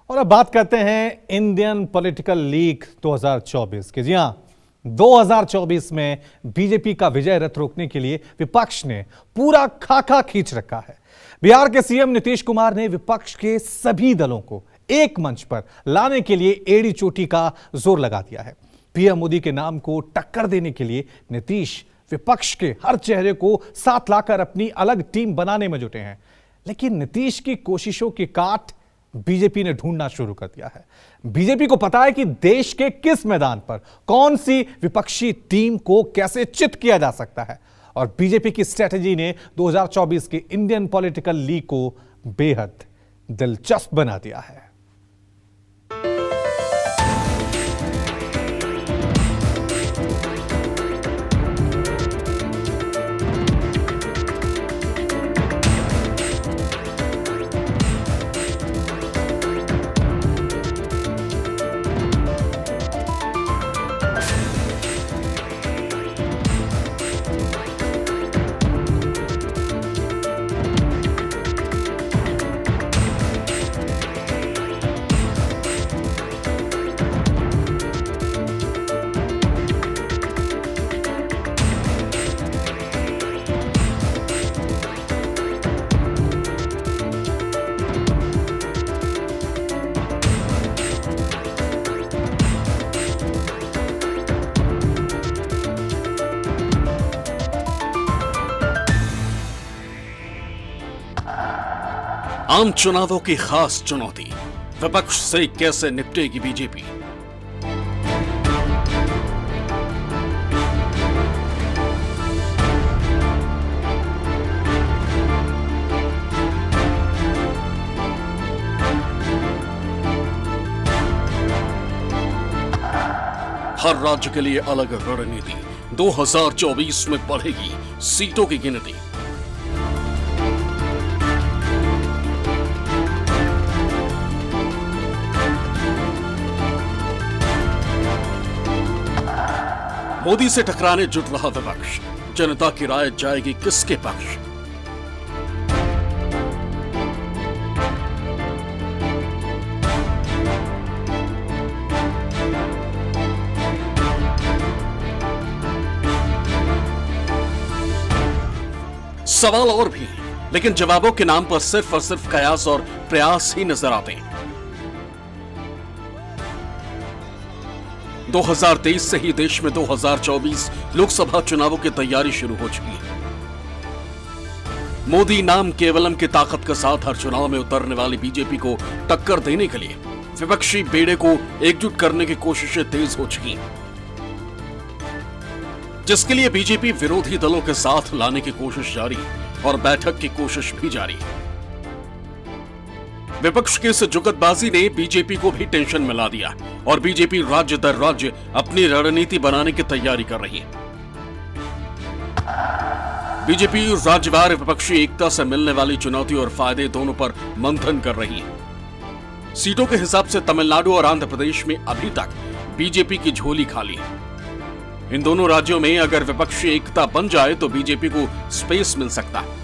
और अब बात करते हैं इंडियन पॉलिटिकल लीग 2024 की। जी हां, 2024 में बीजेपी का विजय रथ रोकने के लिए विपक्ष ने पूरा खाका खींच रखा है। बिहार के सीएम नीतीश कुमार ने विपक्ष के सभी दलों को एक मंच पर लाने के लिए एड़ी चोटी का जोर लगा दिया है। पीएम मोदी के नाम को टक्कर देने के लिए नीतीश विपक्ष के हर चेहरे को साथ लाकर अपनी अलग टीम बनाने में जुटे हैं। लेकिन नीतीश की कोशिशों की काट बीजेपी ने ढूंढना शुरू कर दिया है। बीजेपी को पता है कि देश के किस मैदान पर कौन सी विपक्षी टीम को कैसे चित किया जा सकता है, और बीजेपी की स्ट्रेटजी ने 2024 के इंडियन पॉलिटिकल लीग को बेहद दिलचस्प बना दिया है। आम चुनावों की खास चुनौती, विपक्ष से कैसे निपटेगी बीजेपी। हर राज्य के लिए अलग रणनीति, 2024 में बढ़ेगी सीटों की गिनती। मोदी से टकराने जुट रहा विपक्ष, जनता की राय जाएगी किसके पक्ष। सवाल और भी, लेकिन जवाबों के नाम पर सिर्फ और सिर्फ कयास और प्रयास ही नजर आते हैं। 2023 से ही देश में 2024 लोकसभा चुनावों की तैयारी शुरू हो चुकी है। मोदी नाम केवलम की ताकत के साथ हर चुनाव में उतरने वाली बीजेपी को टक्कर देने के लिए विपक्षी बेड़े को एकजुट करने की कोशिशें तेज हो चुकी हैं, जिसके लिए बीजेपी विरोधी दलों के साथ लाने की कोशिश जारी है और बैठक की कोशिश भी जारी है। विपक्ष की इस जुगतबाजी ने बीजेपी को भी टेंशन में ला दिया और बीजेपी राज्य दर राज्य अपनी रणनीति बनाने की तैयारी कर रही है। बीजेपी राज्यवार विपक्षी एकता से मिलने वाली चुनौती और फायदे दोनों पर मंथन कर रही है। सीटों के हिसाब से तमिलनाडु और आंध्र प्रदेश में अभी तक बीजेपी की झोली खाली है। इन दोनों राज्यों में अगर विपक्षी एकता बन जाए तो बीजेपी को स्पेस मिल सकता है।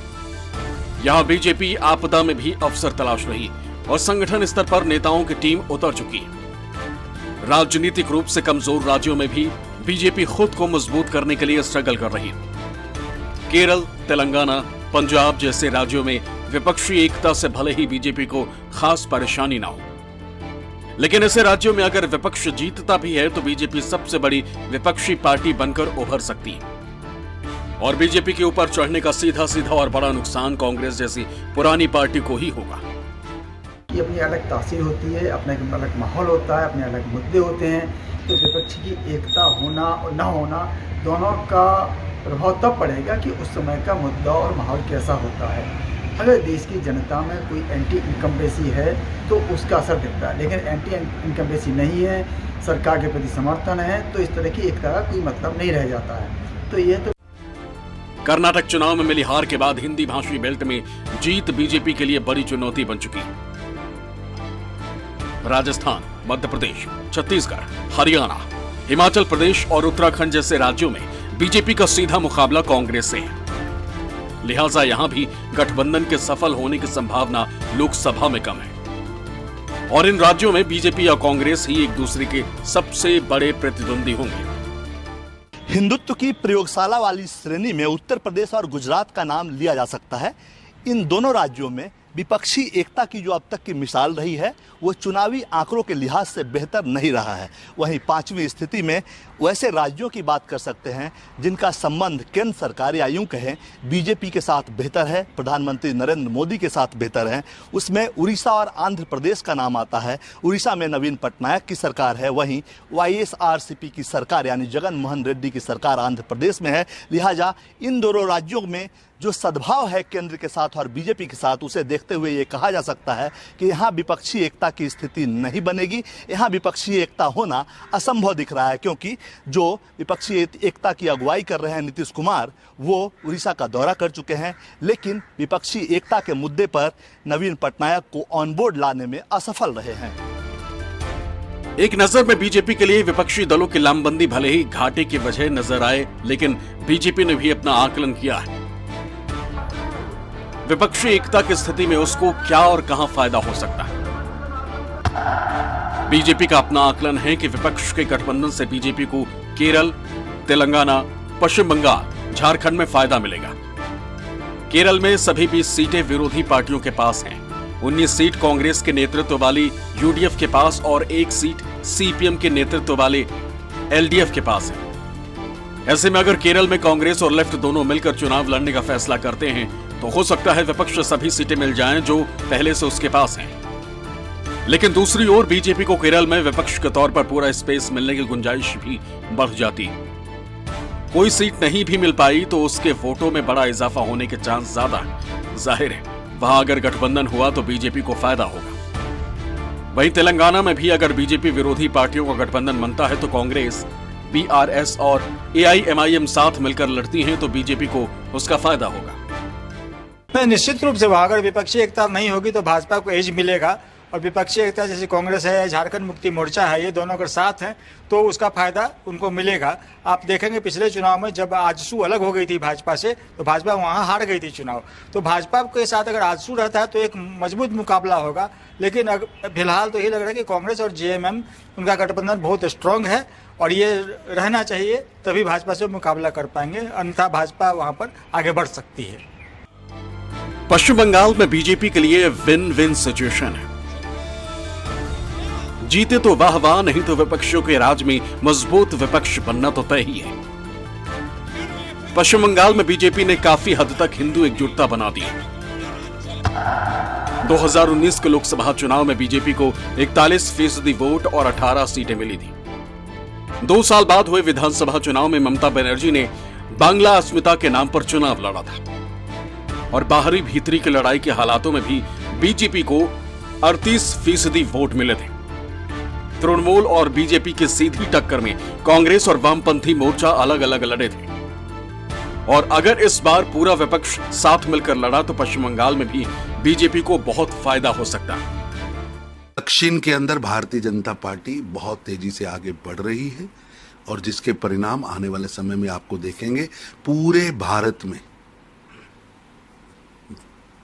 यहां बीजेपी आपदा में भी अवसर तलाश रही और संगठन स्तर पर नेताओं की टीम उतर चुकी है। राजनीतिक रूप से कमजोर राज्यों में भी बीजेपी खुद को मजबूत करने के लिए स्ट्रगल कर रही है। केरल, तेलंगाना, पंजाब जैसे राज्यों में विपक्षी एकता से भले ही बीजेपी को खास परेशानी ना हो, लेकिन ऐसे राज्यों में अगर विपक्ष जीतता भी है तो बीजेपी सबसे बड़ी विपक्षी पार्टी बनकर उभर सकती है और बीजेपी के ऊपर चढ़ने का सीधा सीधा और बड़ा नुकसान कांग्रेस जैसी पुरानी पार्टी को ही होगा। की अपनी अलग तासीर होती है, अपना एक अलग माहौल होता है, अपने अलग मुद्दे होते हैं। तो विपक्ष की एकता होना और ना होना दोनों का प्रभाव तब पड़ेगा कि उस समय का मुद्दा और माहौल कैसा होता है। अगर देश की जनता में कोई एंटी इनकम्बेंसी है तो उसका असर दिखता है, लेकिन एंटी इनकम्बेंसी नहीं है, सरकार के प्रति समर्थन है, तो इस तरह की एकता का कोई मतलब नहीं रह जाता है। तो ये तो कर्नाटक चुनाव में मिली हार के बाद हिंदी भाषी बेल्ट में जीत बीजेपी के लिए बड़ी चुनौती बन चुकी है। राजस्थान, मध्य प्रदेश, छत्तीसगढ़, हरियाणा, हिमाचल प्रदेश और उत्तराखंड जैसे राज्यों में बीजेपी का सीधा मुकाबला कांग्रेस से है। लिहाजा यहां भी गठबंधन के सफल होने की संभावना लोकसभा में कम है। और इन राज्यों में बीजेपी या कांग्रेस ही एक दूसरे के सबसे बड़े प्रतिद्वंदी होंगे। हिंदुत्व की प्रयोगशाला वाली श्रेणी में उत्तर प्रदेश और गुजरात का नाम लिया जा सकता है। इन दोनों राज्यों में विपक्षी एकता की जो अब तक की मिसाल रही है वो चुनावी आंकड़ों के लिहाज से बेहतर नहीं रहा है। वहीं पांचवी स्थिति में वैसे राज्यों की बात कर सकते हैं जिनका संबंध केंद्र सरकार या यूं कहें बीजेपी के साथ बेहतर है, प्रधानमंत्री नरेंद्र मोदी के साथ बेहतर है। उसमें उड़ीसा और आंध्र प्रदेश का नाम आता है। उड़ीसा में नवीन पटनायक की सरकार है, वहीं YSRCP की सरकार यानी जगन मोहन रेड्डी की सरकार आंध्र प्रदेश में है। लिहाजा इन दोनों राज्यों में जो सद्भाव है केंद्र के साथ और बीजेपी के साथ, उसे देखते हुए ये कहा जा सकता है कि यहाँ विपक्षी एकता की स्थिति नहीं बनेगी। यहाँ विपक्षी एकता होना असंभव दिख रहा है, क्योंकि जो विपक्षी एकता की अगुवाई कर रहे हैं नीतीश कुमार, वो उड़ीसा का दौरा कर चुके हैं, लेकिन विपक्षी एकता के मुद्दे पर नवीन पटनायक को ऑन बोर्ड लाने में असफल रहे हैं। एक नजर में बीजेपी के लिए विपक्षी दलों की लामबंदी भले ही घाटे की वजह नजर आए, लेकिन बीजेपी ने भी अपना आकलन किया है। विपक्षी एकता की स्थिति में उसको क्या और कहां फायदा हो सकता है। बीजेपी का अपना आकलन है कि विपक्ष के गठबंधन से बीजेपी को केरल, तेलंगाना, पश्चिम बंगाल, झारखंड में फायदा मिलेगा। केरल में सभी 20 सीटें विरोधी पार्टियों के पास हैं। 19 सीट कांग्रेस के नेतृत्व वाली UDF के पास और 1 सीट CPM के नेतृत्व वाले LDF के पास है। ऐसे में अगर केरल में कांग्रेस और लेफ्ट दोनों मिलकर चुनाव लड़ने का फैसला करते हैं तो हो सकता है विपक्ष सभी सीटें मिल जाएं जो पहले से उसके पास हैं। लेकिन दूसरी ओर बीजेपी को केरल में विपक्ष के तौर पर पूरा स्पेस मिलने की गुंजाइश भी बढ़ जाती है। कोई सीट नहीं भी मिल पाई तो उसके वोटों में बड़ा इजाफा होने के चांस ज्यादा है। जाहिर है वहां अगर गठबंधन हुआ तो बीजेपी को फायदा होगा। वहीं तेलंगाना में भी अगर बीजेपी विरोधी पार्टियों का गठबंधन बनता है तो कांग्रेस, BRS और AIMIM साथ मिलकर लड़ती हैं तो बीजेपी को उसका फायदा होगा। निश्चित रूप से वहाँ अगर विपक्षी एकता नहीं होगी तो भाजपा को एज मिलेगा, और विपक्षी एकता जैसे कांग्रेस है या झारखंड मुक्ति मोर्चा है, ये दोनों अगर साथ हैं तो उसका फायदा उनको मिलेगा। आप देखेंगे पिछले चुनाव में जब आजसू अलग हो गई थी भाजपा से तो भाजपा वहाँ हार गई थी चुनाव। तो भाजपा के साथ अगर आजसू रहता है तो एक मजबूत मुकाबला होगा। लेकिन फिलहाल तो ये लग रहा है कि कांग्रेस और JMM उनका गठबंधन बहुत स्ट्रांग है और ये रहना चाहिए, तभी भाजपा से मुकाबला कर पाएंगे, अन्यथा भाजपा वहाँ पर आगे बढ़ सकती है। पश्चिम बंगाल में बीजेपी के लिए विन विन सिचुएशन है। जीते तो वाह वाह, नहीं तो विपक्षियों के राज में मजबूत विपक्ष बनना तो तय ही है। पश्चिम बंगाल में बीजेपी ने काफी हद तक हिंदू एकजुटता बना दी है। 2019 के लोकसभा चुनाव में बीजेपी को 41% वोट और 18 सीटें मिली थी। 2 साल बाद हुए विधानसभा चुनाव में ममता बनर्जी ने बांग्ला अस्मिता के नाम पर चुनाव लड़ा था और बाहरी भीतरी की लड़ाई के हालातों में भी बीजेपी को 38% वोट मिले थे। तृणमूल और बीजेपी की सीधी टक्कर में कांग्रेस और वामपंथी मोर्चा अलग अलग लड़े थे और अगर इस बार पूरा विपक्ष साथ मिलकर लड़ा तो पश्चिम बंगाल में भी बीजेपी को बहुत फायदा हो सकता है। दक्षिण के अंदर भारतीय जनता पार्टी बहुत तेजी से आगे बढ़ रही है और जिसके परिणाम आने वाले समय में आपको देखेंगे। पूरे भारत में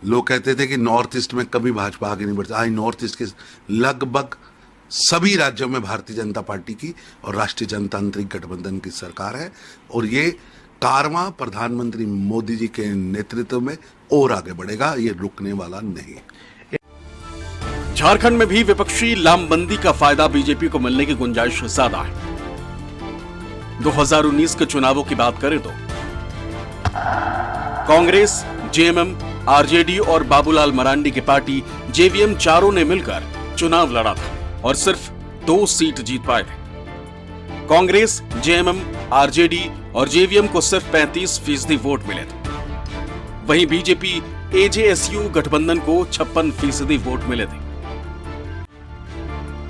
लोग कहते थे कि नॉर्थ ईस्ट में कभी भाजपा आगे नहीं बढ़ती, आज नॉर्थ ईस्ट के लगभग सभी राज्यों में भारतीय जनता पार्टी की और राष्ट्रीय जनतांत्रिक गठबंधन की सरकार है और ये कारवां प्रधानमंत्री मोदी जी के नेतृत्व में और आगे बढ़ेगा, ये रुकने वाला नहीं है। झारखंड में भी विपक्षी लामबंदी का फायदा बीजेपी को मिलने की गुंजाइश ज्यादा है। 2019 के चुनावों की बात करें तो कांग्रेस, JMM, RJD और बाबूलाल मरांडी की पार्टी JVM चारों ने मिलकर चुनाव लड़ा था और सिर्फ 2 सीट जीत पाए थे। कांग्रेस, JMM, RJD और JVM को सिर्फ 35% वोट मिले थे। वहीं बीजेपी AJSU गठबंधन को 56% वोट मिले थे।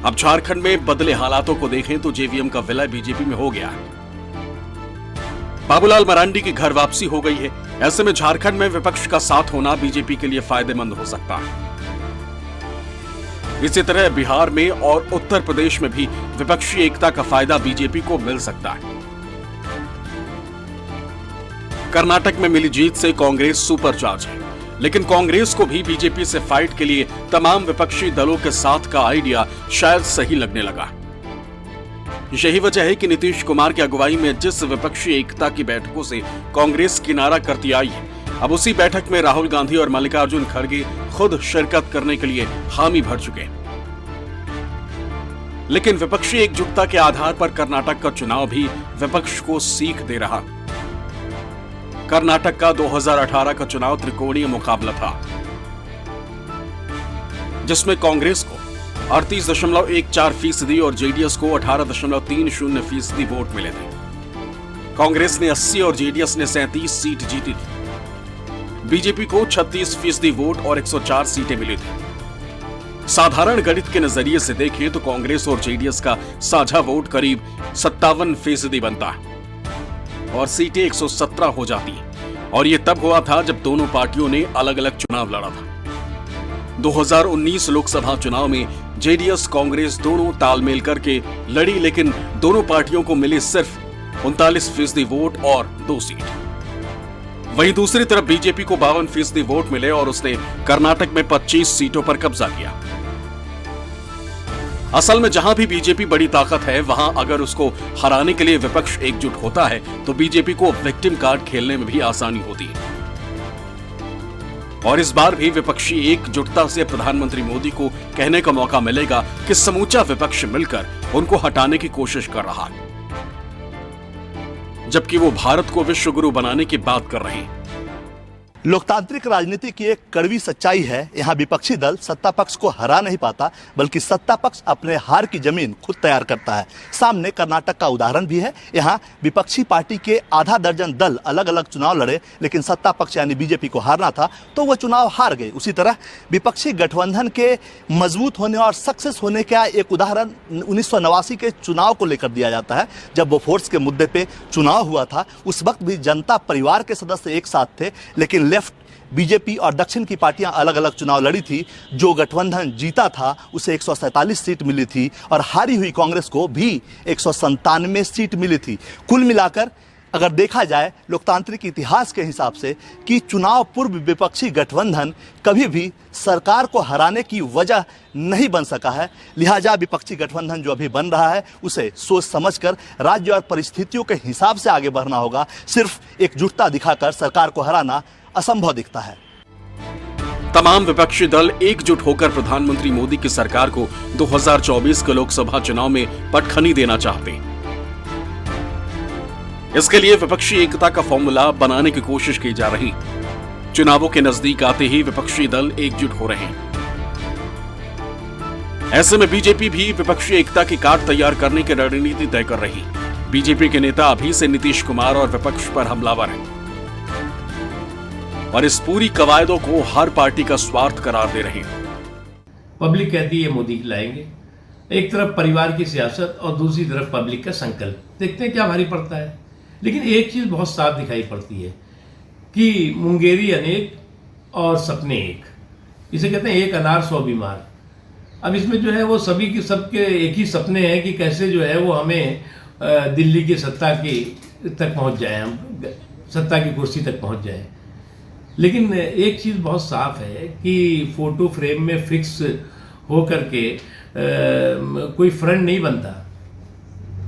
अब झारखंड में बदले हालातों को देखें तो JVM का विलय बीजेपी में हो गया है। बाबूलाल मरांडी की घर वापसी हो गई है। ऐसे में झारखंड में विपक्ष का साथ होना बीजेपी के लिए फायदेमंद हो सकता है। इसी तरह बिहार में और उत्तर प्रदेश में भी विपक्षी एकता का फायदा बीजेपी को मिल सकता है। कर्नाटक में मिली जीत से कांग्रेस सुपरचार्ज है, लेकिन कांग्रेस को भी बीजेपी से फाइट के लिए तमाम विपक्षी दलों के साथ का आइडिया शायद सही लगने लगा। यही वजह है कि नीतीश कुमार की अगुवाई में जिस विपक्षी एकता की बैठकों से कांग्रेस किनारा करती आई है, अब उसी बैठक में राहुल गांधी और मल्लिकार्जुन खड़गे खुद शिरकत करने के लिए हामी भर चुके हैं। लेकिन विपक्षी एकजुटता के आधार पर कर्नाटक का चुनाव भी विपक्ष को सीख दे रहा। कर्नाटक का 2018 का चुनाव त्रिकोणीय मुकाबला था, जिसमें कांग्रेस को 38.14% और जेडीएस को 18.30% वोट मिले थे। कांग्रेस ने 80 और जेडीएस ने 37 सीट जीती थी। बीजेपी को 36% वोट और 104 सीटें मिली थी। साधारण गणित के नजरिए से देखें तो कांग्रेस और जेडीएस का साझा वोट करीब 57% बनता है और सीटें 117 हो जाती और ये तब हुआ था जब दोनों पार्टियों ने अलग अलग चुनाव लड़ा था। 2019 लोकसभा चुनाव में जेडीएस कांग्रेस दोनों तालमेल करके लड़ी, लेकिन दोनों पार्टियों को मिले सिर्फ 39% वोट और 2 सीट। वहीं दूसरी तरफ बीजेपी को 52% वोट मिले और उसने कर्नाटक में 25 सीटों पर कब्जा किया। असल में जहां भी बीजेपी बड़ी ताकत है, वहां अगर उसको हराने के लिए विपक्ष एकजुट होता है तो बीजेपी को विक्टिम कार्ड खेलने में भी आसानी होती है। और इस बार भी विपक्षी एकजुटता से प्रधानमंत्री मोदी को कहने का मौका मिलेगा कि समूचा विपक्ष मिलकर उनको हटाने की कोशिश कर रहा है, जबकि वो भारत को विश्व गुरु बनाने की बात कर रहे हैं। लोकतांत्रिक राजनीति की एक कड़वी सच्चाई है, यहाँ विपक्षी दल सत्ता पक्ष को हरा नहीं पाता, बल्कि सत्ता पक्ष अपने हार की जमीन खुद तैयार करता है। सामने कर्नाटक का उदाहरण भी है। यहाँ विपक्षी पार्टी के आधा दर्जन दल अलग अलग चुनाव लड़े, लेकिन सत्ता पक्ष यानी बीजेपी को हारना था तो वह चुनाव हार गए। उसी तरह विपक्षी गठबंधन के मजबूत होने और सक्सेस होने का एक उदाहरण 1989 के चुनाव को लेकर दिया जाता है। जब वो फोर्स के मुद्दे पे चुनाव हुआ था, उस वक्त भी जनता परिवार के सदस्य एक साथ थे, लेकिन लेफ्ट, बीजेपी और दक्षिण की पार्टियां अलग अलग चुनाव लड़ी थी। जो गठबंधन जीता था उसे 147 सीट मिली थी और हारी हुई कांग्रेस को भी 197 सीट मिली थी। कुल मिलाकर अगर देखा जाए लोकतांत्रिक इतिहास के हिसाब से कि चुनाव पूर्व विपक्षी गठबंधन कभी भी सरकार को हराने की वजह नहीं बन सका है। लिहाजा विपक्षी गठबंधन जो अभी बन रहा है उसे सोच समझकर राज्य और परिस्थितियों के हिसाब से आगे बढ़ना होगा। सिर्फ एकजुटता दिखाकर सरकार को हराना असंभव दिखता है। तमाम विपक्षी दल एकजुट होकर प्रधानमंत्री मोदी की सरकार को 2024 के लोकसभा चुनाव में पटखनी देना चाहते हैं। इसके लिए विपक्षी एकता का फॉर्मूला बनाने की कोशिश की जा रही। चुनावों के नजदीक आते ही विपक्षी दल एकजुट हो रहे हैं। ऐसे में बीजेपी भी विपक्षी एकता की कार्ड तैयार करने की रणनीति तय कर रही। बीजेपी के नेता अभी से नीतीश कुमार और विपक्ष पर हमलावर हैं और इस पूरी कवायदों को हर पार्टी का स्वार्थ करार दे रहे हैं। पब्लिक कहती है मोदी लाएंगे, एक तरफ परिवार की सियासत और दूसरी तरफ पब्लिक का संकल्प, देखते हैं क्या भारी पड़ता है। लेकिन एक चीज बहुत साफ दिखाई पड़ती है कि मुंगेरी अनेक और सपने एक, इसे कहते हैं एक अनार 100 बीमार। अब इसमें जो है वो सभी के सबके एक ही सपने हैं कि कैसे जो है वो हमें दिल्ली की सत्ता की तक पहुंच जाए, हम सत्ता की कुर्सी तक पहुंच जाए। लेकिन एक चीज़ बहुत साफ है कि फोटो फ्रेम में फिक्स हो करके कोई फ्रंट नहीं बनता,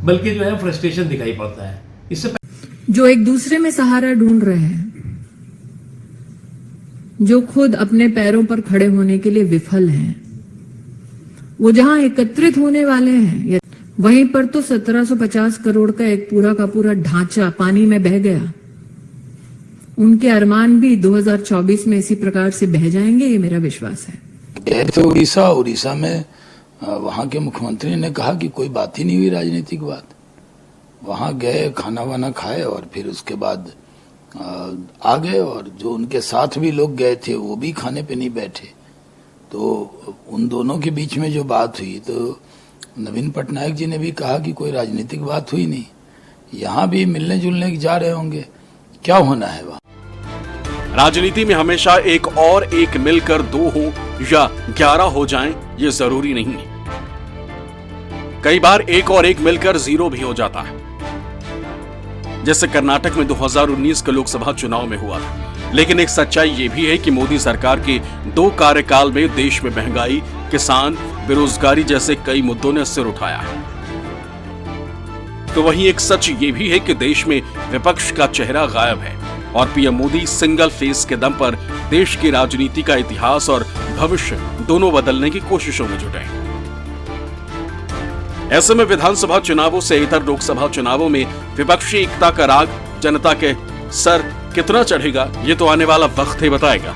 बल्कि जो है फ्रस्ट्रेशन दिखाई पड़ता है। इससे जो एक दूसरे में सहारा ढूंढ रहे हैं, जो खुद अपने पैरों पर खड़े होने के लिए विफल हैं, वो जहां एकत्रित होने वाले हैं, वहीं पर तो 1750 करोड़ का एक पूरा का पूरा ढांचा पानी में बह गया। उनके अरमान भी 2024 में इसी प्रकार से बह जाएंगे, ये मेरा विश्वास है। तो उड़ीसा में वहां के मुख्यमंत्री ने कहा कि कोई बात ही नहीं हुई राजनीतिक बात। वहां गए, खाना वाना खाए और फिर उसके बाद आ गए, और जो उनके साथ भी लोग गए थे वो भी खाने पे नहीं बैठे। तो उन दोनों के बीच में जो बात हुई, तो नवीन पटनायक जी ने भी कहा कि कोई राजनीतिक बात हुई नहीं, यहाँ भी मिलने जुलने जा रहे होंगे, क्या होना है वहां। राजनीति में हमेशा एक और एक मिलकर 2 हो या 11 हो जाएं, ये जरूरी नहीं है। कई बार एक और एक मिलकर 0 भी हो जाता है, जैसे कर्नाटक में 2019 के लोकसभा चुनाव में हुआ था। लेकिन एक सच्चाई ये भी है कि मोदी सरकार के 2 कार्यकाल में देश में महंगाई, किसान, बेरोजगारी जैसे कई मुद्दों ने सिर उठाया है। तो वहीं एक सच ये भी है कि देश में विपक्ष का चेहरा गायब है और पीएम मोदी सिंगल फेस के दम पर देश की राजनीति का इतिहास और भविष्य दोनों बदलने की कोशिशों में जुटे हैं। ऐसे में विधानसभा चुनावों से इतर लोकसभा चुनावों में विपक्षी एकता का राग जनता के सर कितना चढ़ेगा, ये तो आने वाला वक्त ही बताएगा।